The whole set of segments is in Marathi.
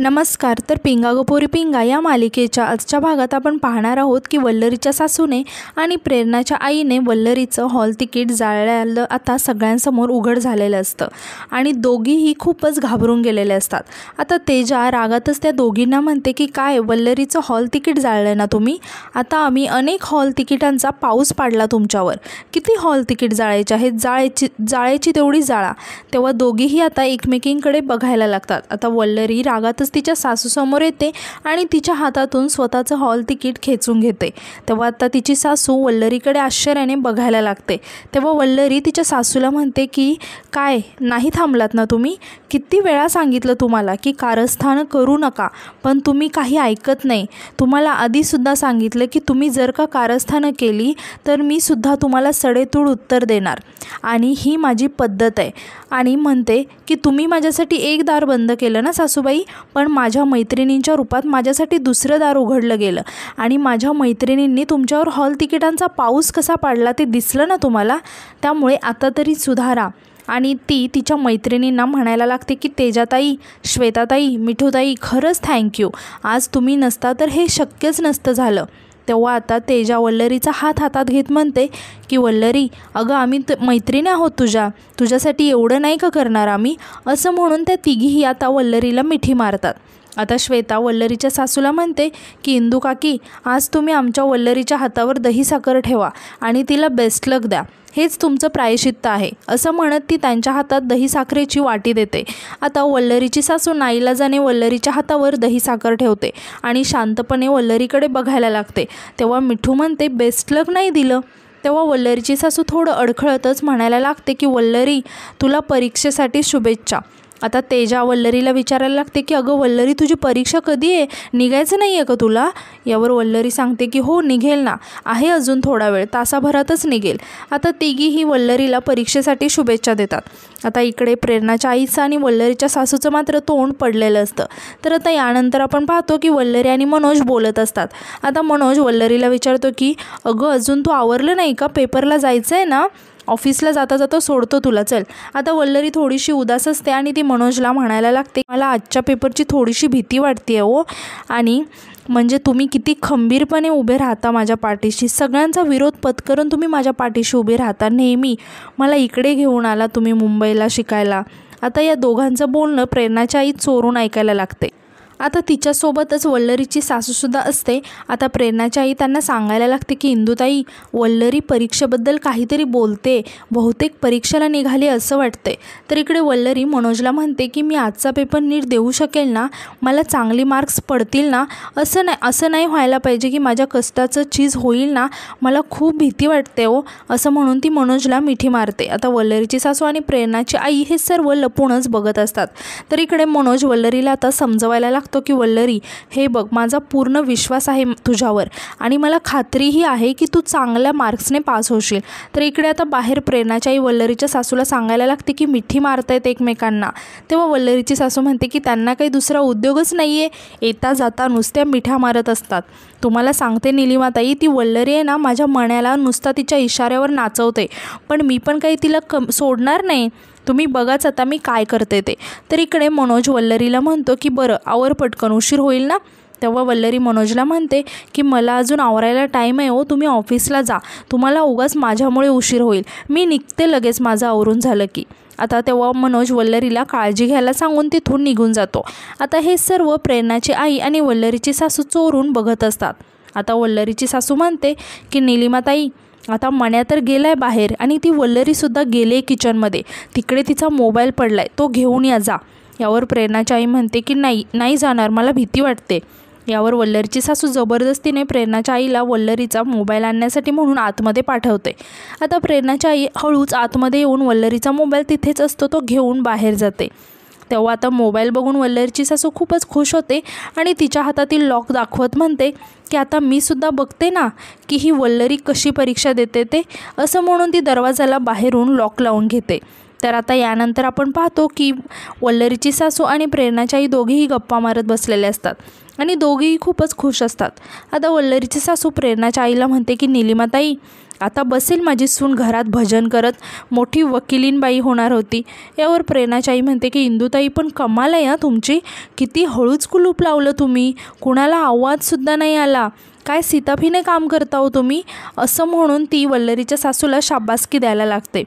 नमस्कार. तर पिंगा गो पोरी पिंगा या मालिकेच्या आजच्या भागात आपण पाहणार आहोत की वल्लरीच्या सासूने आणि प्रेरणाच्या आईने वल्लरीचं हॉल तिकीट जाळलं आता सगळ्यांसमोर उघड झालेलं असतं आणि दोघीही खूपच घाबरून गेलेले असतात. आता तेजा रागातच त्या दोघींना म्हणते की काय वल्लरीचं हॉल तिकीट जाळलं ना तुम्ही? आता आम्ही अनेक हॉल तिकिटांचा पाऊस पाडला तुमच्यावर. किती हॉल तिकीट जाळायचे आहेत? जाळायची तेवढी जाळा. तेव्हा दोघीही आता एकमेकींकडे बघायला लागतात. आता वल्लरी रागातच तिच्या सासूसमोर येते आणि तिच्या हातातून स्वतःचं हॉल तिकीट खेचून घेते. तेव्हा आता तिची सासू वल्लरीकडे आश्चर्याने बघायला लागते. तेव्हा वल्लरी तिच्या सासूला म्हणते की काय नाही थांबलात ना तुम्ही? किती वेळा सांगितलं तुम्हाला की कारस्थान करू नका, पण तुम्ही काही ऐकत नाही. तुम्हाला आधीसुद्धा सांगितलं की तुम्ही जर का कारस्थानं केली तर मी सुद्धा तुम्हाला सडेतूड उत्तर देणार आणि ही माझी पद्धत आहे. आणि म्हणते की तुम्ही माझ्यासाठी एक दार बंद केलं ना सासूबाई, पण माझ्या मैत्रिणींच्या रूपात माझ्यासाठी दुसरं दार उघडलं गेलं आणि माझ्या मैत्रिणींनी तुमच्यावर हॉल तिकिटांचा पाऊस कसा पाडला ते दिसलं ना तुम्हाला. त्यामुळे आता तरी सुधारा. आणि ती तिच्या मैत्रिणींना म्हणायला लागते की तेजाताई, श्वेताताई, मिठूताई, खरंच थँक्यू. आज तुम्ही नसता तर हे शक्यच नसतं झालं. तेव्हा आता तेजा वल्लरीचा हात हातात घेत म्हणते की वल्लरी, अगं आम्ही मैत्रिणी आहोत तुझ्यासाठी एवढं नाही का करणार आम्ही? असं म्हणून त्या तिघीही आता वल्लरीला मिठी मारतात. आता श्वेता वल्लरीच्या सासूला म्हणते की इंदू काकी, आज तुम्ही आमच्या वल्लरीच्या हातावर दही साखर ठेवा आणि तिला बेस्ट लक द्या. हेच तुमचं प्रायश्चित्त आहे. असं म्हणत ती त्यांच्या हातात दही साखरेची वाटी देते. आता वल्लरीची सासू नाईलाजाने वल्लरीच्या हातावर दही साखर ठेवते आणि शांतपणे वल्लरीकडे बघायला लागते. तेव्हा मिठू म्हणते बेस्ट लक नाही दिलं. तेव्हा वल्लरीची सासू थोडं अडखळतच म्हणायला लागते की वल्लरी, तुला परीक्षेसाठी शुभेच्छा. आता तेजा वल्लरीला विचारायला लागते की अगं वल्लरी, तुझी परीक्षा कधी आहे? निघायचं नाही आहे का तुला? यावर वल्लरी सांगते की हो निघेल ना, आहे अजून थोडा वेळ, तासाभरातच निघेल. आता तिघीही वल्लरीला परीक्षेसाठी शुभेच्छा देतात. आता इकडे प्रेरणाच्या आईचं आणि वल्लरीच्या सासूचं मात्र तोंड पडलेलं असतं. तर आता यानंतर आपण पाहतो की वल्लरी आणि मनोज बोलत असतात. आता मनोज वल्लरीला विचारतो की अगं अजून तू आवरलं नाही का? पेपरला जायचं आहे ना? ऑफिसला जाता जाता सोडतो तुला, चल. आता वल्लरी थोडीशी उदास असते आणि ती मनोजला म्हणायला लागते, मला आजच्या पेपरची थोडीशी भीती वाटते हो. आणि म्हणजे तुम्ही किती खंबीरपणे उभे राहता माझ्या पाठीशी. सगळ्यांचा विरोध पत्करून तुम्ही माझ्या पाठीशी उभे राहता नेहमी. मला इकडे घेऊन आला तुम्ही मुंबईला शिकायला. आता या दोघांचं बोलणं प्रेरणाच्या आई चोरून ऐकायला लागते. आता तिच्यासोबतच वल्लरीची सासूसुद्धा असते. आता प्रेरणाची आई त्यांना सांगायला लागते की इंदूताई, वल्लरी परीक्षेबद्दल काहीतरी बोलते, बहुतेक परीक्षेला निघाली असं वाटते. तर इकडे वल्लरी मनोजला म्हणते की मी आजचा पेपर नीट देऊ शकेल ना? मला चांगली मार्क्स पडतील ना? असं नाही व्हायला पाहिजे की माझ्या कष्टाचं चीज होईल ना? मला खूप भीती वाटते हो. असं म्हणून ती मनोजला मिठी मारते. आता वल्लरीची सासू आणि प्रेरणाची आई हे सर्व लपूनच बघत असतात. तर इकडे मनोज वल्लरीला आता समजवायला लागतो की वल्लरी, हे बघ, माझा पूर्ण विश्वास आहे तुझ्यावर आणि मला खात्रीही आहे की तू चांगल्या मार्क्सने पास होशील. तर इकडे आता बाहेर प्रेरणाच्या आई वल्लरीच्या सासूला सांगायला लागते की मिठी मारतायत एकमेकांना. तेव्हा वल्लरीची सासू म्हणते की त्यांना काही दुसरा उद्योगच नाही आहे, येता जाता नुसत्या मिठ्या मारत असतात. तुम्हाला सांगते निलिमाताई, ती वल्लरी आहे ना, माझ्या मण्याला नुसता तिच्या इशाऱ्यावर नाचवते, पण मी पण काही तिला सोडणार नाही. तुम्ही बघाच आता मी काय करते ते. तर इकडे मनोज वल्लरीला म्हणतो की बरं आवर पटकन, उशीर होईल ना. तेव्हा वल्लरी मनोजला म्हणते की मला अजून आवरायला टाईम आहे हो, तुम्ही ऑफिसला जा. तुम्हाला उगाच माझ्यामुळे उशीर होईल. मी निघते लगेच माझं आवरून झालं की. आता तेव्हा मनोज वल्लरीला काळजी घ्यायला सांगून तिथून निघून जातो. आता हे सर्व प्रेरणाची आई आणि वल्लरीची सासू चोरून बघत असतात. आता वल्लरीची सासू म्हणते की निलिमाताई, आता मण्या तर गेलाय बाहेर आणि ती वल्लरीसुद्धा गेले किचनमध्ये. तिकडे तिचा मोबाईल पडलाय, तो घेऊन या जा. यावर प्रेरणाची आई म्हणते की नाही जाणार, मला भीती वाटते. यावर वल्लरीची सासू जबरदस्तीने प्रेरणाच्या आईला वल्लरीचा मोबाईल आणण्यासाठी म्हणून आतमध्ये पाठवते. आता प्रेरणाची आई हळूच आतमध्ये येऊन वल्लरीचा मोबाईल तिथेच असतो तो घेऊन बाहेर जाते. तेव्हा आता मोबाईल बघून वल्लरीची सासू खूपच खुश होते आणि तिच्या हातातील लॉक दाखवत म्हणते की आता मी सुद्धा बघते ना की ही वल्लरी कशी परीक्षा देते ते. असं म्हणून ती दरवाजाला बाहेरून लॉक लावून घेते. तर आता यानंतर आपण पाहतो की वल्लरीची सासू आणि प्रेरणाची आई दोघीही गप्पा मारत बसलेले असतात आणि दोघीही खूपच खुश असतात. आता वल्लरीची सासू प्रेरणाच्या आईला म्हणते की निलिमाताई, आता बसेल माझी सून घरात भजन करत, मोठी वकिलीनबाई होणार होती. यावर प्रेरणाची आई म्हणते की इंदुताई पण कमाल आहे तुमची, किती हळूच कुलूप लावलं तुम्ही, कुणाला आवाजसुद्धा नाही आला, काय सीताफीने काम करता हो तुम्ही, असं म्हणून ती वल्लरीच्या सासूला शाबासकी द्यायला लागते.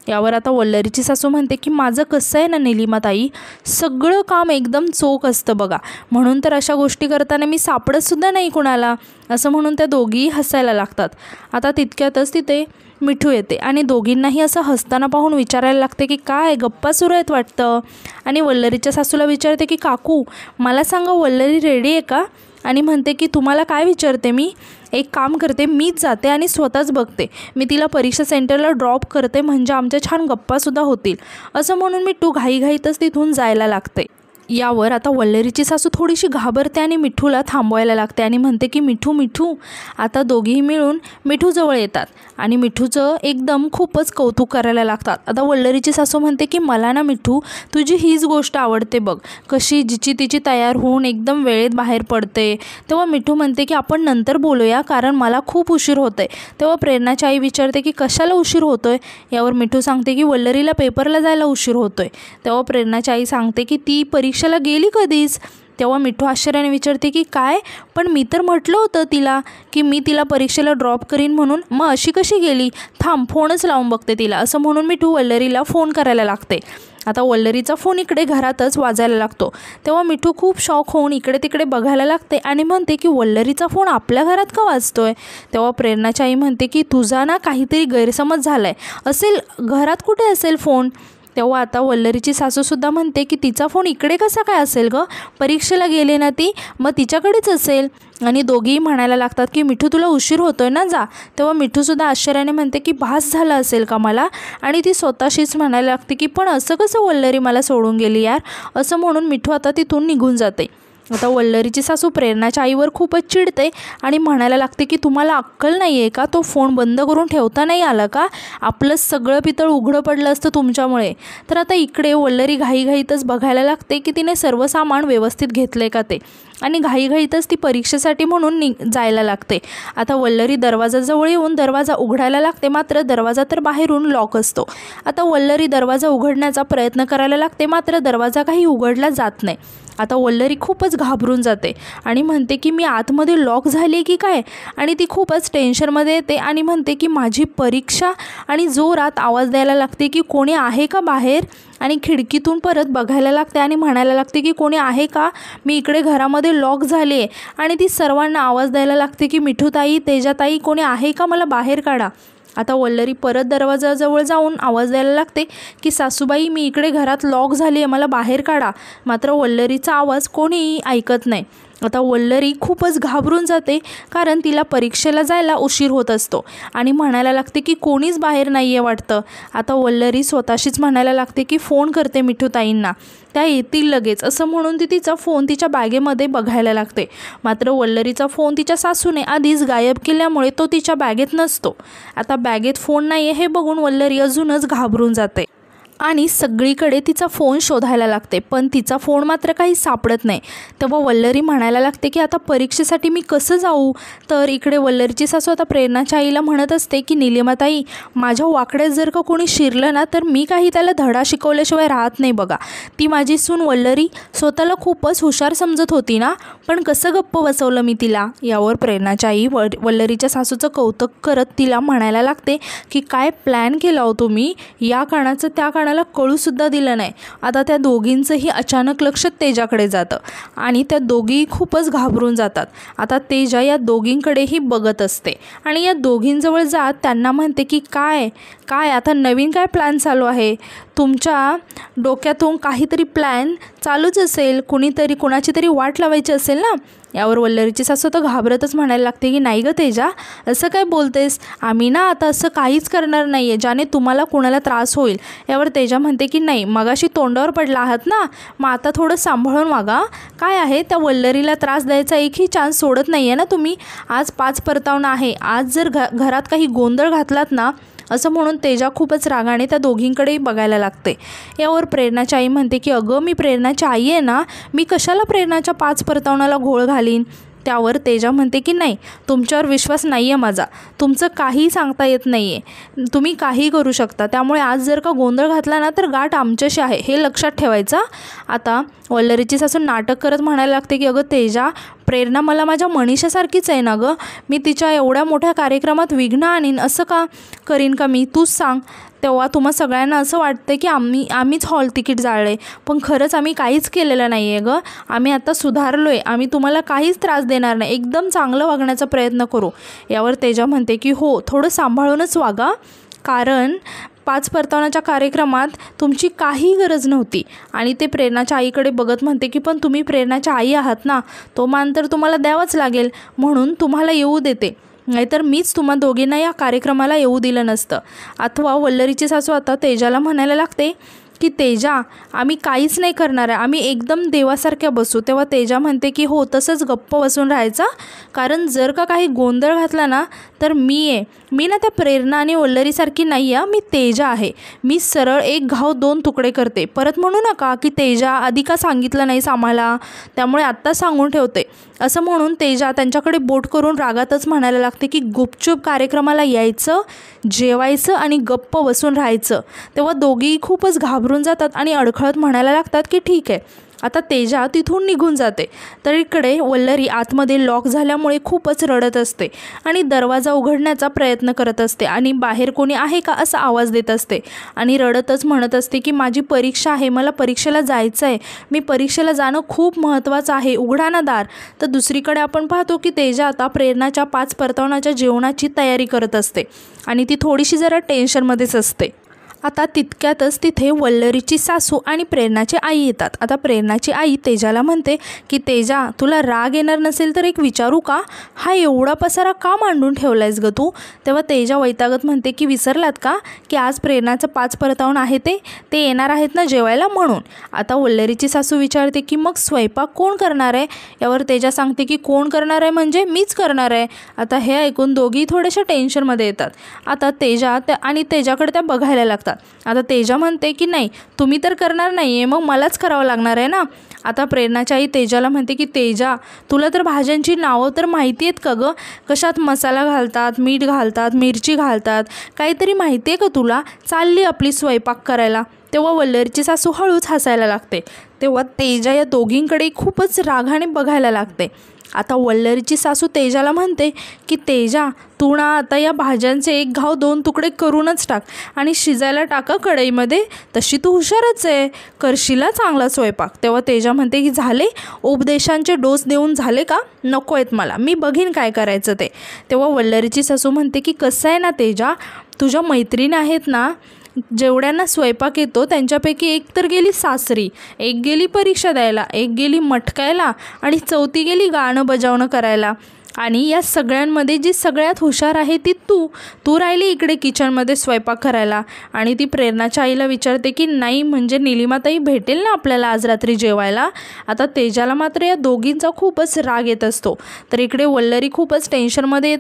यावर आता वल्लरीची सासू म्हणते की माझं कसं आहे ना निलिमाताई, सगळं काम एकदम चोख असतं बघा, म्हणून तर अशा गोष्टी करताना मी सापडतसुद्धा नाही कुणाला, असं म्हणून त्या दोघीही हसायला लागतात. आता तितक्यातच तिथे मिठू येते आणि दोघींनाही असं हसताना पाहून विचारायला लागते की काय गप्पा सुरू आहेत वाटतं. आणि वल्लरीच्या सासूला विचारते की काकू मला सांगा वल्लरी रेडी आहे का, आणि म्हणते की तुम्हाला काय विचारते मी, एक काम करते मीच जाते आणि स्वतःच बघते, मी तिला परीक्षा सेंटरला ड्रॉप करते म्हणजे आमच्या छान गप्पासुद्धा होतील, असं म्हणून मिठू घाईघाईतच तिथून जायला लागते. यावर आता वल्लरीची सासू थोडीशी घाबरते आणि मिठूला थांबवायला लागते आणि म्हणते की मिठू मिठू. आता दोघीही मिळून मिठूजवळ येतात आणि मिठूचं एकदम खूपच कौतुक करायला लागतात. आता वल्लरीची सासू म्हणते की मला ना मिठू तुझी हीच गोष्ट आवडते बघ, कशी जिची तिची तयार होऊन एकदम वेळेत बाहेर पडते. तेव्हा मिठू म्हणते की आपण नंतर बोलूया कारण मला खूप उशीर होतोय. तेव्हा प्रेरणाची आई विचारते की कशाला उशीर होतोय. यावर मिठू सांगते की वल्लरीला पेपरला जायला उशीर होतोय. तेव्हा प्रेरणाची आई सांगते की ती परीक्षेला गेली कधीच. तेव्हा मिठू आश्चर्याने विचारते की काय, पण मी तर म्हटलं होतं तिला की मी तिला परीक्षेला ड्रॉप करीन म्हणून, मग अशी कशी गेली, थांब फोनच लावून बघते तिला, असं म्हणून मिठू वल्लरीला फोन करायला लागते. आता वल्लरीचा फोन इकडे घरातच वाजायला लागतो. तेव्हा मिठू खूप शॉक होऊन इकडे तिकडे बघायला लागते आणि म्हणते की वल्लरीचा फोन आपल्या घरात का वाजतोय. तेव्हा प्रेरणाची आई म्हणते की तुझा ना काहीतरी गैरसमज झालाय असेल, घरात कुठे असेल फोन. तेव्हा आता वल्लरीची सासूसुद्धा म्हणते की तिचा फोन इकडे कसा काय असेल गं, परीक्षेला गेले ना ती, मग तिच्याकडेच असेल. आणि दोघीही म्हणायला लागतात की मिठू तुला उशीर होतोय ना, जा. तेव्हा मिठूसुद्धा आश्चर्याने म्हणते की भास झाला असेल का मला, आणि ती स्वतःशीच म्हणायला लागते की पण असं कसं वल्लरी मला सोडून गेली यार, असं म्हणून मिठू आता तिथून निघून जाते. आता वल्लरीची सासू प्रेरणाच्या आईवर खूपच चिडते आणि म्हणायला लागते की तुम्हाला अक्कल नाही आहे का, तो फोन बंद करून ठेवता नाही आला का, आपलं सगळं पितळ उघडं पडलं असतं तुमच्यामुळे. तर आता इकडे वल्लरी घाईघाईतच बघायला लागते की तिने सर्व सामान व्यवस्थित घेतले का ते, आणि घाईघाईतच ती परीक्षेसाठी म्हणून जायला लागते. आता वल्लरी दरवाजाजवळ येऊन दरवाजा उघडायला लागते, मात्र दरवाजा तर बाहेरून लॉक असतो. आता वल्लरी दरवाजा उघडण्याचा प्रयत्न करायला लागते, मात्र दरवाजा काही उघडला जात नाही. आता वल्लरी खूपच घाबरून जाते आणि म्हणते की मी आतमध्ये लॉक झाली की काय, आणि ती खूपच टेन्शनमध्ये येते आणि म्हणते की माझी परीक्षा, आणि जोरात आवाज द्यायला लागते की कोणी आहे का बाहेर, आणि खिडकीतून परत बघायला लागते आणि म्हणायला लागते की कोणी आहे का, मी इकडे घरामध्ये लॉक झाली आहे. आणि ती सर्वांना आवाज द्यायला लागते की मिठूताई, तेजाताई, कोणी आहे का, मला बाहेर काढा. आता वल्लरी परत दरवाजाजवळ जाऊन आवाज द्यायला लागते की सासूबाई मी इकडे घरात लॉक झाली आहे, मला बाहेर काढा. मात्र वल्लरीचा आवाज कोणीही ऐकत नाही. आता वल्लरी खूपच घाबरून जाते कारण तिला परीक्षेला जायला उशीर होत असतो आणि म्हणायला लागते की कोणीच बाहेर नाही आहे वाटतं. आता वल्लरी स्वतःशीच म्हणायला लागते की फोन करते मिठूताईंना, त्या येतील लगेच, असं म्हणून ती तिचा फोन तिच्या बॅगेमध्ये बघायला लागते. मात्र वल्लरीचा फोन तिच्या सासूने आधीच गायब केल्यामुळे तो तिच्या बॅगेत नसतो. आता बॅगेत फोन नाही आहे हे बघून वल्लरी अजूनच घाबरून जाते आणि सगळीकडे तिचा फोन शोधायला लागते, पण तिचा फोन मात्र काही सापडत नाही. तेव्हा वल्लरी म्हणायला लागते की आता परीक्षेसाठी मी कसं जाऊ. तर इकडे वल्लरीची सासू आता प्रेरणाच्या आईला म्हणत असते की निलिमाताई, माझ्या वाकड्यात जर का कोणी शिरलं ना तर मी काही त्याला धडा शिकवल्याशिवाय राहत नाही बघा. ती माझी सून वल्लरी स्वतःला खूपच हुशार समजत होती ना, पण कसं गप्प बसवलं मी तिला. यावर प्रेरणाच्या आई वल्लरीच्या सासूचं कौतुक करत तिला म्हणायला लागते की काय प्लॅन केला हो तुम्ही, या कानाचं त्या कानाला कळूसुद्धा दिलं नाही. आता त्या दोघींचंही अचानक लक्ष तेजाकडे जातं आणि त्या दोघी खूपच घाबरून जातात. आता तेजा या दोघींकडेही बघत असते आणि या दोघींजवळ जात त्यांना म्हणते की काय काय आता नवीन काय प्लॅन चालू आहे, तुमच्या डोक्यातून काहीतरी प्लॅन चालूच असेल, कुणाची तरी वाट लावायची असेल ना. यावर वल्लरीची सासू तर घाबरतच म्हणायला लागते की नाही गं तेजा, असं काय बोलतेस, आम्ही ना आता असं काहीच करणार नाही आहे ज्याने तुम्हाला कुणाला त्रास होईल. यावर तेजा म्हणते की नाही, मगाशी तोंडावर पडला आहात ना, मग आता थोडं सांभाळून वागा. काय आहे, त्या वल्लरीला त्रास द्यायचा एकही चान्स सोडत नाही आहे ना तुम्ही. आज 5 परतावणं आहे, आज जर घरात काही गोंधळ घातलात ना, असं म्हणून तेजा खूपच रागाने त्या दोघींकडेही बघायला लागते. यावर प्रेरणाची आई म्हणते की अगं मी प्रेरणाची आई आहे ना, मी कशाला प्रेरणाच्या 5 परतावण्याला घोळ घालीन. त्यावर तेजा म्हणते की नाही, तुमच्यावर विश्वास नाही आहे माझा, तुमचं काही सांगता येत नाही आहे, तुम्ही काही करू शकता, त्यामुळे आज जर का गोंधळ घातला ना तर गाठ आमच्याशी आहे, हे लक्षात ठेवायचं. आता वल्लरीची सासू नाटक करत म्हणायला लागते की अगं तेजा, प्रेरणा मला माझ्या मनीषासारखीच आहे ना गं, मी तिच्या एवढ्या मोठ्या कार्यक्रमात विघ्न आणीन असं का करीन का मी, तूच सांग. तेव्हा तुम्हा सगळ्यांना असं वाटतं की आम्हीच हॉल तिकीट जाळले, पण खरंच आम्ही काहीच केलेलं नाही आहे गं, आम्ही आता सुधारलो आहे, आम्ही तुम्हाला काहीच त्रास देणार नाही, एकदम चांगलं वागण्याचा प्रयत्न करू. यावर तेजा म्हणते की हो, थोडं सांभाळूनच वागा, कारण 5 परतावण्याच्या कार्यक्रमात तुमची काही गरज नव्हती. आणि ते प्रेरणाच्या आईकडे बघत म्हणते की पण तुम्ही प्रेरणाच्या आई आहात ना, तो मान तर तुम्हाला द्यावाच लागेल, म्हणून तुम्हाला येऊ देते, नाहीतर मीच तुम्हा दोघींना या कार्यक्रमाला येऊ दिलं नसतं. अथवा वल्लरीची सासू आता तेजाला म्हणायला लागते की तेजा, आम्ही काहीच नाही करणार आहे, आम्ही एकदम देवासारख्या बसू. तेव्हा तेजा म्हणते की हो, तसंच गप्प बसून राहायचा, कारण जर का काही गोंधळ घातला ना तर मी ना त्या प्रेरणा आणि वल्लरीसारखी नाही आहे, मी तेजा आहे, मी सरळ एक घाव 2 तुकडे करते. परत म्हणू नका की तेजा आधी का सांगितलं नाहीस आम्हाला, त्यामुळे आत्ता सांगून ठेवते, असं म्हणून तेजा त्यांच्याकडे बोट करून रागातच म्हणायला लागते की गुपचूप कार्यक्रमाला यायचं, जेवायचं आणि गप्प बसून राहायचं. तेव्हा दोघीही खूपच घाबरून जातात आणि अडखळत म्हणायला लागतात की ठीक आहे. आता तेजा तिथून निघून जाते, तर इकडे वल्लरी आतमध्ये लॉक झाल्यामुळे खूपच रडत असते आणि दरवाजा उघडण्याचा प्रयत्न करत असते आणि बाहेर कोणी आहे का असा आवाज देत असते आणि रडतच म्हणत असते की माझी परीक्षा आहे, मला परीक्षेला जायचं आहे, मी परीक्षेला जाणं खूप महत्त्वाचं आहे, उघडा ना दार. तर दुसरीकडे आपण पाहतो की तेजा आता प्रेरणाच्या 5 परतावण्याच्या जेवणाची तयारी करत असते आणि ती थोडीशी जरा टेन्शनमध्येच असते. आता तितक्यातच तिथे वल्लरीची सासू आणि प्रेरणाची आई येतात. आता प्रेरणाची आई तेजाला म्हणते की तेजा, तुला राग येणार नसेल तर एक विचारू का, हा एवढा पसारा का मांडून ठेवला आहेस गं तू. तेव्हा तेजा वैतागत म्हणते की विसरलात का की आज प्रेरणाचं 5 परतावण आहे, ते येणार आहेत ना जेवायला, म्हणून. आता वल्लरीची सासू विचारते की मग स्वयंपाक कोण करणार आहे. यावर तेजा सांगते की कोण करणार आहे म्हणजे मीच करणार आहे. आता हे ऐकून दोघी थोड्याशा टेन्शनमध्ये येतात. आता तेजा आणि तेजाकडे त्या बघायला लागतात. आता तेजा म्हणते की नाही, तुम्ही तर करणार नाही आहे, मग मलाच करावं लागणार आहे ना. आता प्रेरणाची आई तेजाला म्हणते की तेजा, तुला तर भाज्यांची नावं तर माहिती आहेत का गं, कशात मसाला घालतात, मीठ घालतात, मिरची घालतात, काहीतरी माहिती आहे का तुला, चालली आपली स्वयंपाक करायला. तेव्हा वल्लरीची सासू हळूच हसायला लागते. तेव्हा तेजा या दोघींकडे खूपच रागाने बघायला लागते. आता वल्लरीची सासू तेजाला म्हणते की तेजा, तू ना आता या भाज्यांचे एक घाव 2 तुकडे करूनच टाक आणि शिजायला टाका कढईमध्ये, तशी तू हुशारच आहे, करशीला चांगला स्वयंपाक. तेव्हा तेजा म्हणते की झाले, उपदेशांचे डोस देऊन झाले का, नको आहेत मला, मी बघीन काय करायचं ते. तेव्हा वल्लरीची सासू म्हणते की कसं आहे ना तेजा, तुझ्या मैत्रिणी आहेत ना, जेवढ्यांना स्वयंपाक येतो त्यांच्यापैकी एक तर गेली सासरी, एक गेली परीक्षा द्यायला, एक गेली मटकायला आणि चौथी गेली गाणं बजावणं करायला, आणि या सगळ्यांमध्ये जी सगळ्यात हुशार आहे ती तू राहिली इकडे किचनमध्ये स्वयंपाक करायला. आणि ती प्रेरणाच्या आईला विचारते की नाही म्हणजे निलिमाताई भेटेल ना आपल्याला आज रात्री जेवायला. आता तेजाला मात्र या दोघींचा खूपच राग येत असतो. तर इकडे वल्लरी खूपच टेन्शनमध्ये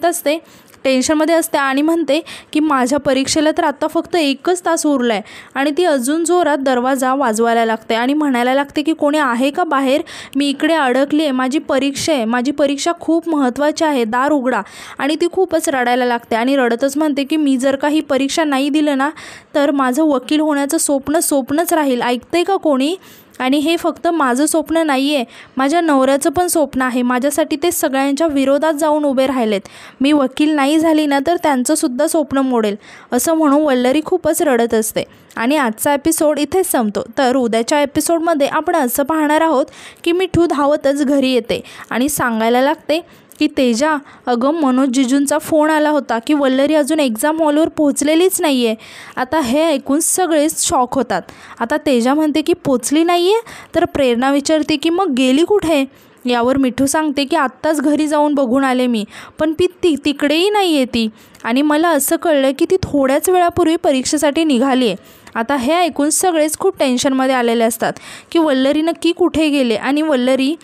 असते आणि म्हणते की माझ्या परीक्षेला तर आत्ता फक्त 1च तास उरला आहे, आणि ती अजून जोरात दरवाजा वाजवायला लागते आणि म्हणायला लागते की कोणी आहे का बाहेर, मी इकडे अडकली आहे, माझी परीक्षा आहे, माझी परीक्षा खूप महत्त्वाची आहे, दार उघडा. आणि ती खूपच रडायला लागते आणि रडतच म्हणते की मी जर का ही परीक्षा नाही दिलं ना तर माझं वकील होण्याचं स्वप्नच राहील, ऐकतंय का कोणी. आणि हे फक्त माझं स्वप्न नाही आहे, माझ्या नवऱ्याचं पण स्वप्न आहे, माझ्यासाठी ते सगळ्यांच्या विरोधात जाऊन उभे राहिलेत, मी वकील नाही झाली ना तर त्यांचंसुद्धा स्वप्न मोडेल, असं म्हणून वल्लरी खूपच रडत असते. आणि आजचा एपिसोड इथेच संपतो. तर उद्याच्या एपिसोडमध्ये आपण असं पाहणार आहोत की मिठू धावतच घरी येते आणि सांगायला लागते की तेजा, अगं मनोज जिजूंचा फोन आला होता की वल्लरी अजून एक्झाम हॉलवर पोहोचलेलीच नाही आहे. आता हे ऐकून सगळेच शॉक होतात. आता तेजा म्हणते की पोचली नाही आहे, तर प्रेरणा विचारते की मग गेली कुठे. यावर मिठू सांगते की आत्ताच घरी जाऊन बघून आले मी, पण तिकडेही नाही आहे ती, आणि मला असं कळलं की ती थोड्याच वेळापूर्वी परीक्षेसाठी निघाली आहे. आता हे ऐकून सगळेच खूप टेन्शनमध्ये आलेले असतात की वल्लरी नक्की कुठे गेले आणि वल्लरी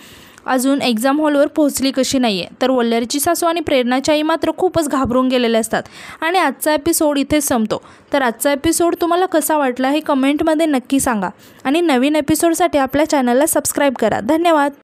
अजून एक्झाम हॉलवर पोहोचली कशी नाही आहे. तर वल्लरीची सासू आणि प्रेरणाची आई मात्र खूपच घाबरून गेलेले असतात आणि आजचा एपिसोड इथेच संपतो. तर आजचा एपिसोड तुम्हाला कसा वाटला हे कमेंटमध्ये नक्की सांगा आणि नवीन एपिसोडसाठी आपल्या चॅनलला सबस्क्राईब करा. धन्यवाद.